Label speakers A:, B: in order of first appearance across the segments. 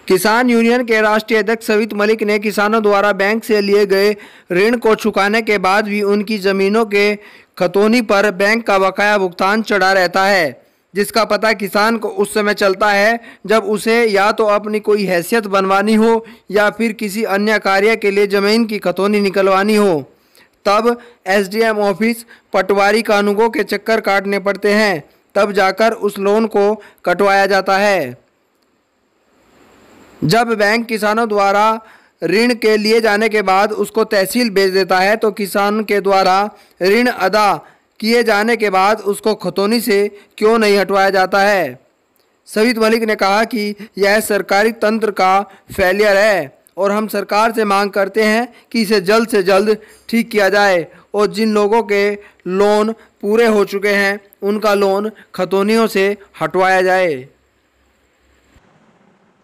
A: किसान यूनियन के राष्ट्रीय अध्यक्ष सवित मलिक ने किसानों द्वारा बैंक से लिए गए ऋण को चुकाने के बाद भी उनकी जमीनों के खतौनी पर बैंक का बकाया भुगतान चढ़ा रहता है, जिसका पता किसान को उस समय चलता है जब उसे या तो अपनी कोई हैसियत बनवानी हो या फिर किसी अन्य कार्य के लिए जमीन की खतौनी निकलवानी हो। तब एसडीएम ऑफिस, पटवारी कानूनों के चक्कर काटने पड़ते हैं, तब जाकर उस लोन को कटवाया जाता है। जब बैंक किसानों द्वारा ऋण के लिए जाने के बाद उसको तहसील भेज देता है तो किसान के द्वारा ऋण अदा किए जाने के बाद उसको खतौनी से क्यों नहीं हटवाया जाता है। सवित मलिक ने कहा कि यह सरकारी तंत्र का फेलियर है और हम सरकार से मांग करते हैं कि इसे जल्द से जल्द ठीक किया जाए और जिन लोगों के लोन पूरे हो चुके हैं उनका लोन खतौनियों से हटवाया जाए।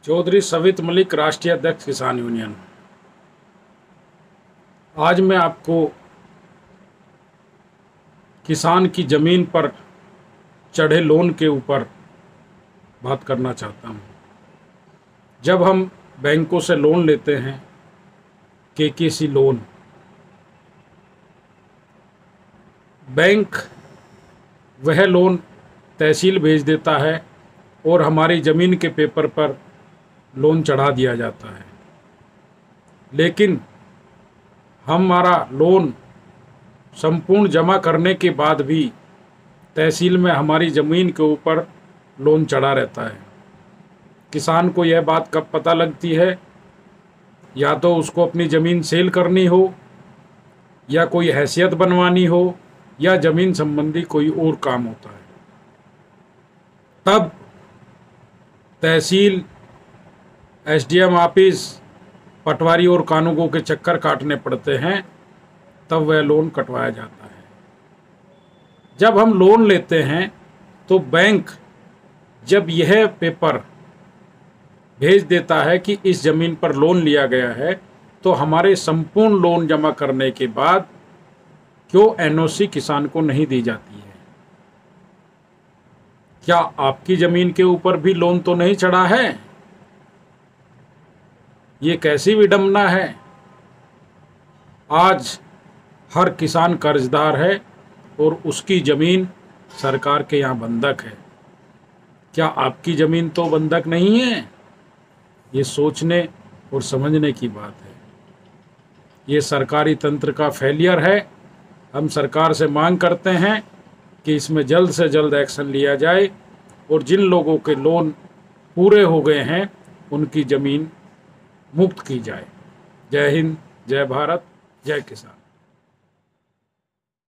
B: चौधरी सवित मलिक, राष्ट्रीय अध्यक्ष किसान यूनियन। आज मैं आपको किसान की ज़मीन पर चढ़े लोन के ऊपर बात करना चाहता हूँ। जब हम बैंकों से लोन लेते हैं, केकेसी लोन, बैंक वह लोन तहसील भेज देता है और हमारी ज़मीन के पेपर पर लोन चढ़ा दिया जाता है, लेकिन हमारा लोन संपूर्ण जमा करने के बाद भी तहसील में हमारी ज़मीन के ऊपर लोन चढ़ा रहता है। किसान को यह बात कब पता लगती है? या तो उसको अपनी ज़मीन सेल करनी हो, या कोई हैसियत बनवानी हो, या ज़मीन संबंधी कोई और काम होता है। तब तहसील, एसडीएम ऑफिस, पटवारी और कानूनों के चक्कर काटने पड़ते हैं, तब वह लोन कटवाया जाता है। जब हम लोन लेते हैं तो बैंक जब यह पेपर भेज देता है कि इस ज़मीन पर लोन लिया गया है, तो हमारे संपूर्ण लोन जमा करने के बाद क्यों एनओसी किसान को नहीं दी जाती है? क्या आपकी ज़मीन के ऊपर भी लोन तो नहीं चढ़ा है? ये कैसी विडंबना है। आज हर किसान कर्जदार है और उसकी ज़मीन सरकार के यहाँ बंधक है। क्या आपकी ज़मीन तो बंधक नहीं है? ये सोचने और समझने की बात है। ये सरकारी तंत्र का फेलियर है। हम सरकार से मांग करते हैं कि इसमें जल्द से जल्द एक्शन लिया जाए और जिन लोगों के लोन पूरे हो गए हैं उनकी ज़मीन मुक्त की जाए। जय हिंद, जय भारत, जय किसान।